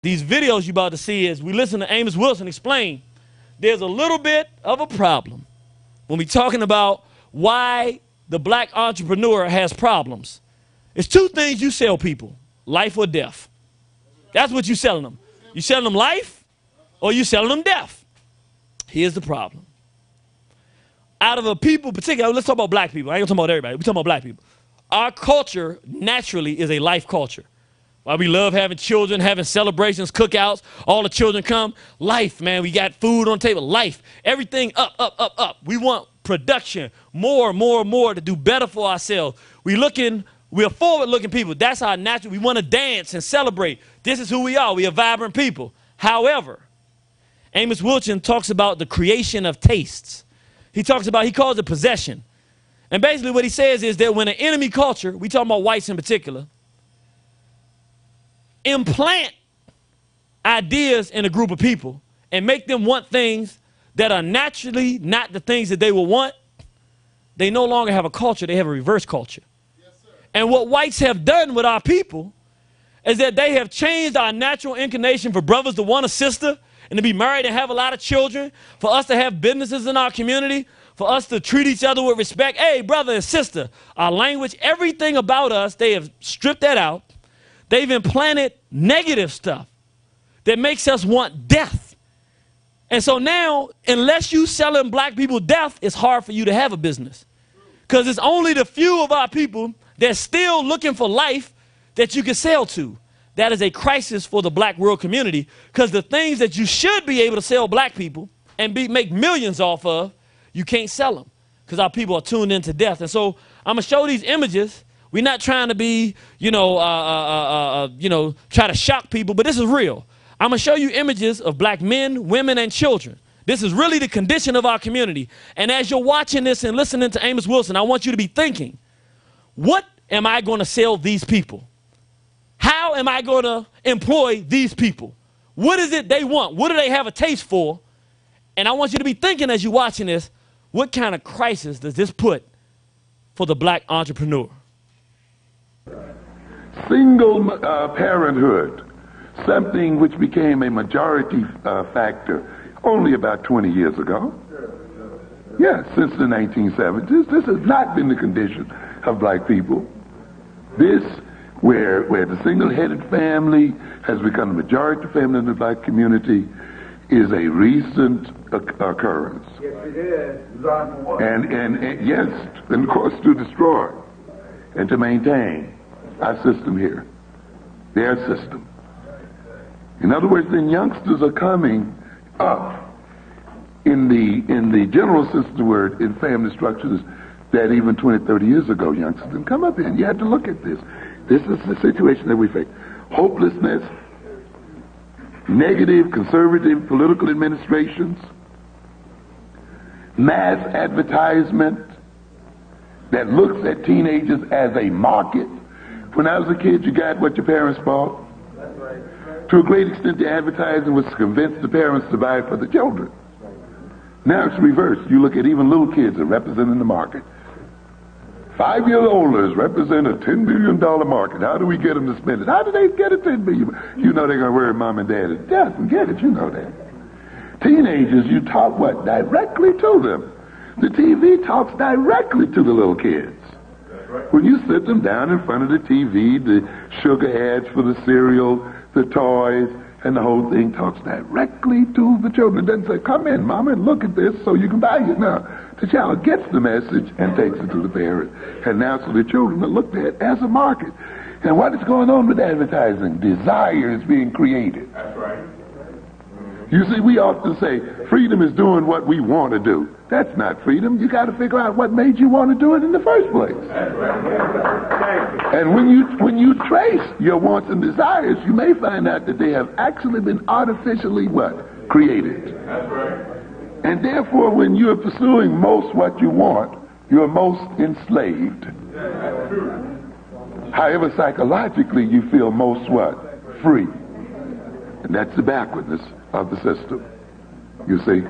these videos you're about to see is we listen to Amos Wilson explain there's a little bit of a problem when we're talking about why the black entrepreneur has problems. It's two things you sell people, life or death. That's what you're selling them. You selling them life or you selling them death. Here's the problem. Out of a people, particularly, let's talk about black people. I ain't gonna talk about everybody. We're talking about black people. Our culture naturally is a life culture. Why we love having children, having celebrations, cookouts, all the children come. Life, man, we got food on the table, life. Everything up, up, up, up. We want production, more to do better for ourselves. We're forward-looking people. That's our natural. We want to dance and celebrate. This is who we are. We are vibrant people. However, Amos Wilson talks about the creation of tastes. He calls it possession. And basically what he says is that when an enemy culture, we talking about whites in particular, implant ideas in a group of people and make them want things that are naturally not the things that they will want, they no longer have a culture, they have a reverse culture. Yes, sir. And what whites have done with our people is that they have changed our natural inclination for brothers to want a sister and to be married and have a lot of children, for us to have businesses in our community, for us to treat each other with respect. Hey, brother and sister, our language, everything about us, they have stripped that out. They've implanted negative stuff that makes us want death. And so now, unless you selling black people death, it's hard for you to have a business. Because it's only the few of our people that's still looking for life that you can sell to. That is a crisis for the black world community, because the things that you should be able to sell black people and make millions off of, you can't sell them because our people are tuned into death. And so I'm going to show these images. We're not trying to be, try to shock people, but this is real. I'm going to show you images of black men, women, and children. This is really the condition of our community. And as you're watching this and listening to Amos Wilson, I want you to be thinking, what am I going to sell these people? How am I going to employ these people? What is it they want? What do they have a taste for? And I want you to be thinking as you're watching this, what kind of crisis does this put for the black entrepreneur? Single parenthood, something which became a majority factor only about 20 years ago. Yes, since the 1970s. This has not been the condition of black people. This, where the single-headed family has become the majority family in the black community, is a recent occurrence. Yes, it is. And yes, and of course to destroy and to maintain our system here, their system. In other words, then youngsters are coming up in the general sense of the word in family structures that even 20, 30 years ago youngsters didn't come up in. You had to look at this. This is the situation that we face. Hopelessness, negative, conservative political administrations, mass advertisement that looks at teenagers as a market. When I was a kid, you got what your parents bought. To a great extent, the advertising was to convince the parents to buy it for the children. Now it's reversed. You look at even little kids are representing the market. 5-year-olds represent a $10 billion market. How do we get them to spend it? How do they get a $10 billion? You know they're going to worry mom and dad to death and get it. You know that. Teenagers, you talk what? Directly to them. The TV talks directly to the little kids. When you sit them down in front of the TV, the sugar ads for the cereal, the toys, and the whole thing talks directly to the children. It doesn't say, come in, mama, and look at this so you can buy it. No, the child gets the message and takes it to the parent. And now so the children are looked at as a market. And what is going on with advertising? Desire is being created. That's right. You see, we often say freedom is doing what we want to do. That's not freedom. You got to figure out what made you want to do it in the first place. That's right. And when you trace your wants and desires, you may find out that they have actually been artificially what? Created. That's right. And therefore, when you're pursuing most what you want, you're most enslaved. That's true. However, psychologically, you feel most what? Free. And that's the backwardness of the system, you see.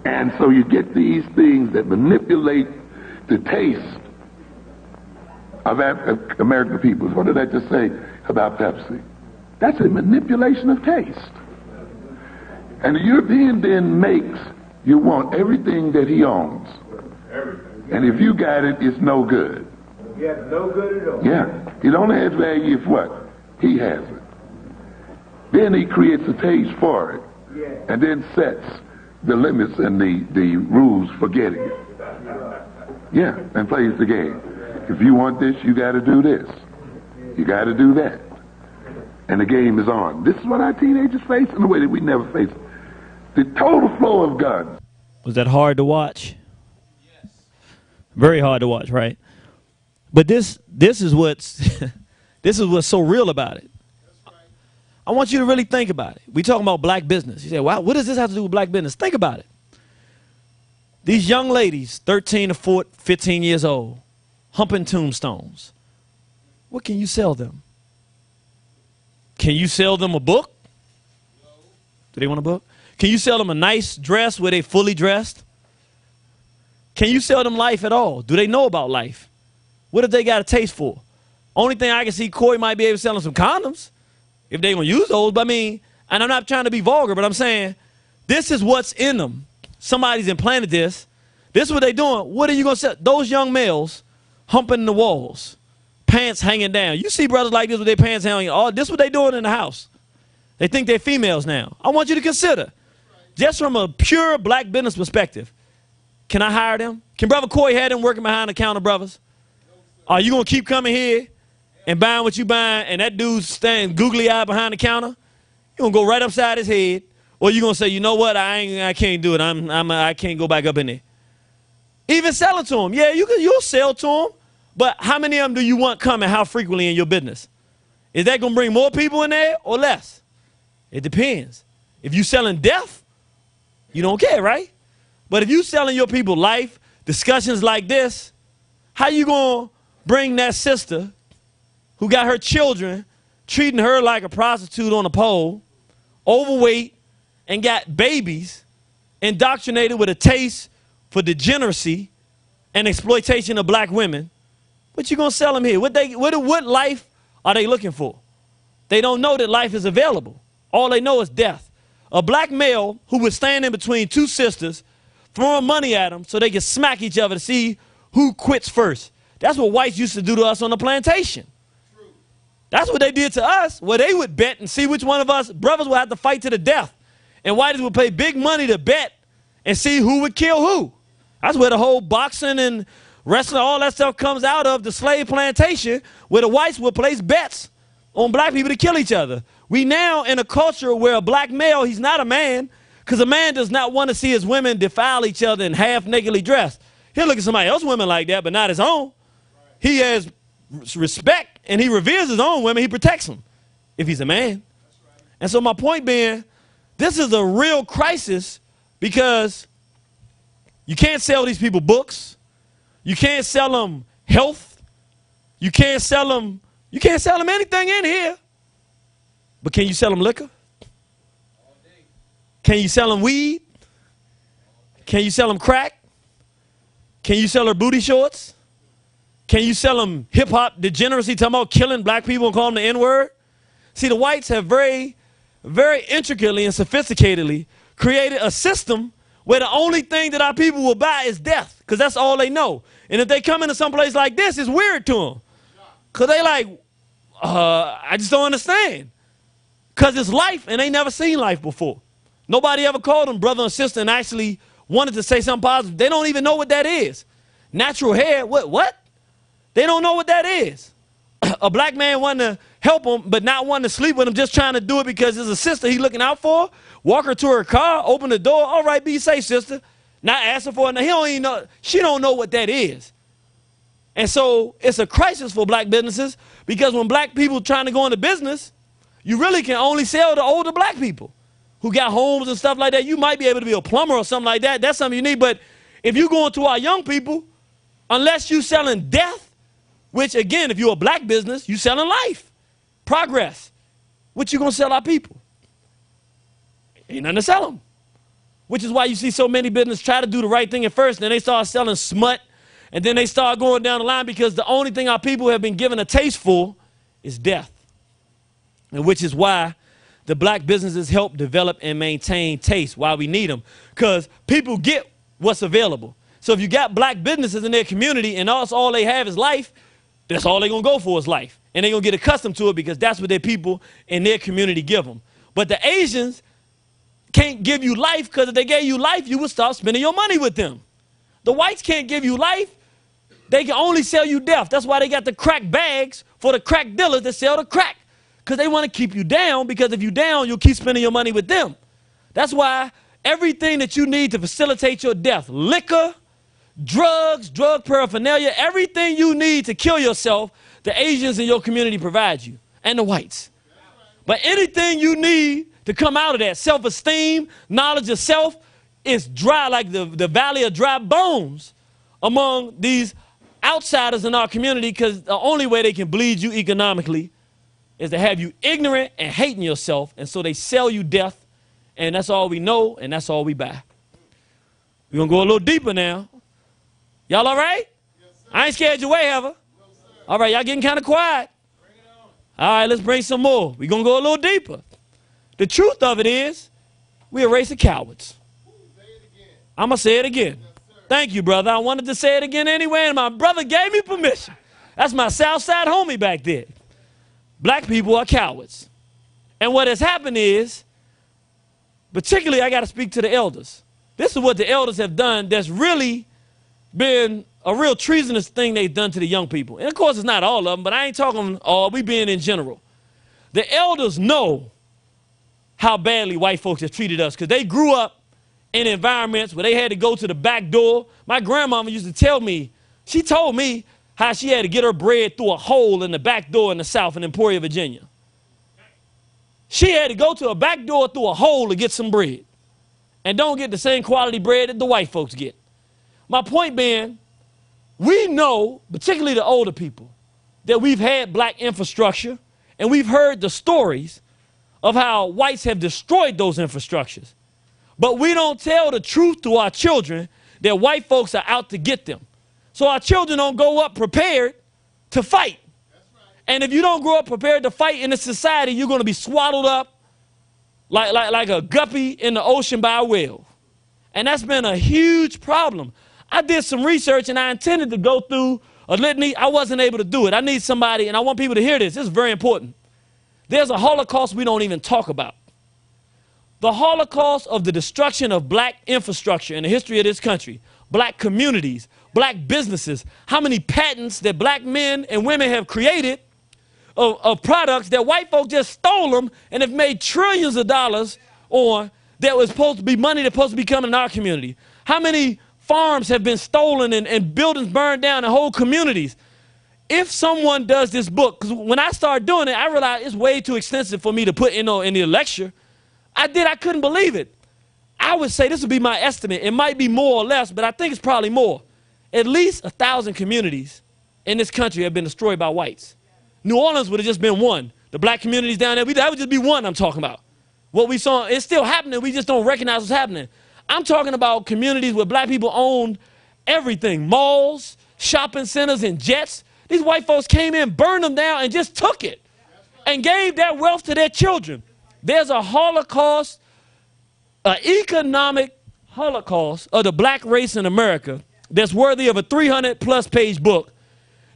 And so you get these things that manipulate the taste of American people. What did I just say about Pepsi? That's a manipulation of taste. And the European then makes you want everything that he owns. And if you got it, it's no good. Yeah, no good at all. Yeah. It only has value if what? He has it. Then he creates a taste for it. Yeah. And then sets the limits and the rules for getting it. Yeah, and plays the game. If you want this, you got to do this. You got to do that. And the game is on. This is what our teenagers face in a way that we never faced. The total flow of guns. Was that hard to watch? Yes. Very hard to watch, right? But this is what's this is what's so real about it. I want you to really think about it. We talking about black business. You say, wow, what does this have to do with black business? Think about it. These young ladies, 13 to 15 years old, humping tombstones. What can you sell them? Can you sell them a book? No. Do they want a book? Can you sell them a nice dress where they fully dressed? Can you sell them life at all? Do they know about life? What if they got a taste for? Only thing I can see, Corey might be able to sell them some condoms if they're going to use those. But I mean, and I'm not trying to be vulgar, but I'm saying this is what's in them. Somebody's implanted this. This is what they're doing. What are you going to sell? Those young males humping the walls, pants hanging down. You see brothers like this with their pants hanging. Oh, this is what they're doing in the house. They think they're females now. I want you to consider, just from a pure black business perspective, can I hire them? Can Brother Corey have them working behind the counter, brothers? Are you going to keep coming here and buying what you buying, and that dude's standing googly-eyed behind the counter? You going to go right upside his head, or you going to say, you know what, I can't do it. I can't go back up in there. Even sell it to them. Yeah, you'll sell to them, but how many of them do you want coming, how frequently in your business? Is that going to bring more people in there or less? It depends. If you're selling death, you don't care, right? But if you're selling your people life, discussions like this, how you going to bring that sister who got her children treating her like a prostitute on a pole, overweight, and got babies indoctrinated with a taste for degeneracy and exploitation of black women? What you going to sell them here? What life are they looking for? They don't know that life is available. All they know is death. A black male who was standing between two sisters, throwing money at them so they could smack each other to see who quits first. That's what whites used to do to us on the plantation. True. That's what they did to us, where they would bet and see which one of us brothers would have to fight to the death. And whites would pay big money to bet and see who would kill who. That's where the whole boxing and wrestling, all that stuff comes out of, the slave plantation, where the whites would place bets on black people to kill each other. We now in a culture where a black male, he's not a man, because a man does not want to see his women defile each other and half nakedly dressed. He'll look at somebody else's women like that, but not his own. He has respect, and he reveres his own women. He protects them if he's a man. And so my point being, this is a real crisis, because you can't sell these people books. You can't sell them health. You can't sell them anything in here. But can you sell them liquor? Can you sell them weed? Can you sell them crack? Can you sell her booty shorts? Can you sell them hip-hop degeneracy, talking about killing black people and calling them the N-word? See, the whites have very, very intricately and sophisticatedly created a system where the only thing that our people will buy is death, because that's all they know. And if they come into some place like this, it's weird to them. Because they like, I just don't understand. Because it's life, and they never seen life before. Nobody ever called them brother and sister and actually wanted to say something positive. They don't even know what that is. Natural hair, what? They don't know what that is. A black man wanting to help them, but not wanting to sleep with him, just trying to do it because there's a sister he's looking out for. Walk her to her car, open the door. All right, be safe, sister. Not asking for it. Now, he don't even know. She don't know what that is. And so it's a crisis for black businesses, because when black people trying to go into business, you really can only sell to older black people who got homes and stuff like that. You might be able to be a plumber or something like that. That's something you need. But if you're going to our young people, unless you're selling death, which, again, if you're a black business, you're selling life, progress. What you going to sell our people? Ain't nothing to sell them. Which is why you see so many businesses try to do the right thing at first, and then they start selling smut, and then they start going down the line, because the only thing our people have been given a taste for is death. and which is why the black businesses help develop and maintain taste, why we need them, because people get what's available. So if you got black businesses in their community and all they have is life, that's all they're going to go for is life. And they're going to get accustomed to it because that's what their people in their community give them. But the Asians can't give you life, because if they gave you life, you would stop spending your money with them. The whites can't give you life. They can only sell you death. That's why they got the crack bags for the crack dealers that sell the crack, because they want to keep you down, because if you're down, you'll keep spending your money with them. That's why everything that you need to facilitate your death, liquor, drugs, drug paraphernalia, everything you need to kill yourself, the Asians in your community provide you, and the whites. But anything you need to come out of that, self-esteem, knowledge of self, is dry like the valley of dry bones among these outsiders in our community, because the only way they can bleed you economically is to have you ignorant and hating yourself, and so they sell you death, and that's all we know, and that's all we buy. We're going to go a little deeper now. Y'all all right? Yes, I ain't scared your way, have I? No, all right, y'all getting kind of quiet. Bring it on. All right, let's bring some more. We're going to go a little deeper. The truth of it is, we're a race of cowards. I'm going to say it again. Yes, thank you, brother. I wanted to say it again anyway, and my brother gave me permission. That's my Southside homie back there. Black people are cowards. And what has happened is, particularly I got to speak to the elders. This is what the elders have done that's really been a real treasonous thing they've done to the young people. And of course, it's not all of them, but I ain't talking all, we being in general. The elders know how badly white folks have treated us, because they grew up in environments where they had to go to the back door. My grandmama used to tell me, she told me how she had to get her bread through a hole in the back door in the South in Emporia, Virginia. She had to go to a back door through a hole to get some bread, and don't get the same quality bread that the white folks get. My point being, we know, particularly the older people, that we've had black infrastructure, and we've heard the stories of how whites have destroyed those infrastructures. But we don't tell the truth to our children that white folks are out to get them. So our children don't grow up prepared to fight. That's right. And if you don't grow up prepared to fight in this society, you're going to be swallowed up like a guppy in the ocean by a whale. And that's been a huge problem. I did some research, and I intended to go through a litany. I wasn't able to do it. I need somebody, and I want people to hear this. This is very important. There's a Holocaust we don't even talk about. The Holocaust of the destruction of black infrastructure in the history of this country, black communities, black businesses, how many patents that black men and women have created of products that white folks just stole them and have made trillions of dollars on, that was supposed to be money that's supposed to be coming in our community. How many farms have been stolen and buildings burned down in whole communities? If someone does this book, because when I started doing it, I realized it's way too extensive for me to put in the lecture. I couldn't believe it. I would say, this would be my estimate, it might be more or less, but I think it's probably more. At least 1,000 communities in this country have been destroyed by whites. New Orleans would have just been one. The black communities down there, that would just be one I'm talking about. What we saw, it's still happening, we just don't recognize what's happening. I'm talking about communities where black people owned everything, malls, shopping centers, and jets. These white folks came in, burned them down, and just took it and gave that wealth to their children. There's a Holocaust, an economic Holocaust of the black race in America that's worthy of a 300+ page book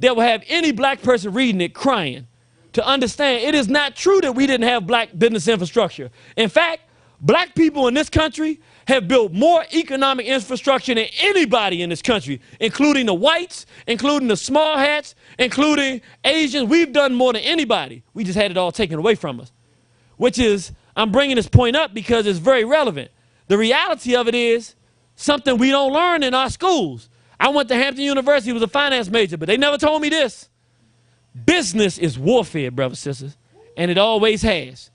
that will have any black person reading it crying to understand it is not true that we didn't have black business infrastructure. In fact, black people in this country have built more economic infrastructure than anybody in this country, including the whites, including the small hats, including Asians. We've done more than anybody. We just had it all taken away from us, which is, I'm bringing this point up because it's very relevant. The reality of it is something we don't learn in our schools. I went to Hampton University, was a finance major, but they never told me this. Business is warfare, brothers and sisters, and it always has.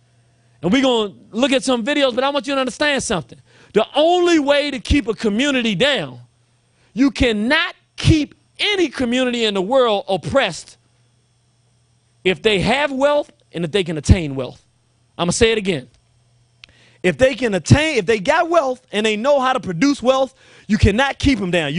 And we're going to look at some videos, but I want you to understand something. The only way to keep a community down, you cannot keep any community in the world oppressed if they have wealth and if they can attain wealth. I'm going to say it again. If they got wealth and they know how to produce wealth, you cannot keep them down.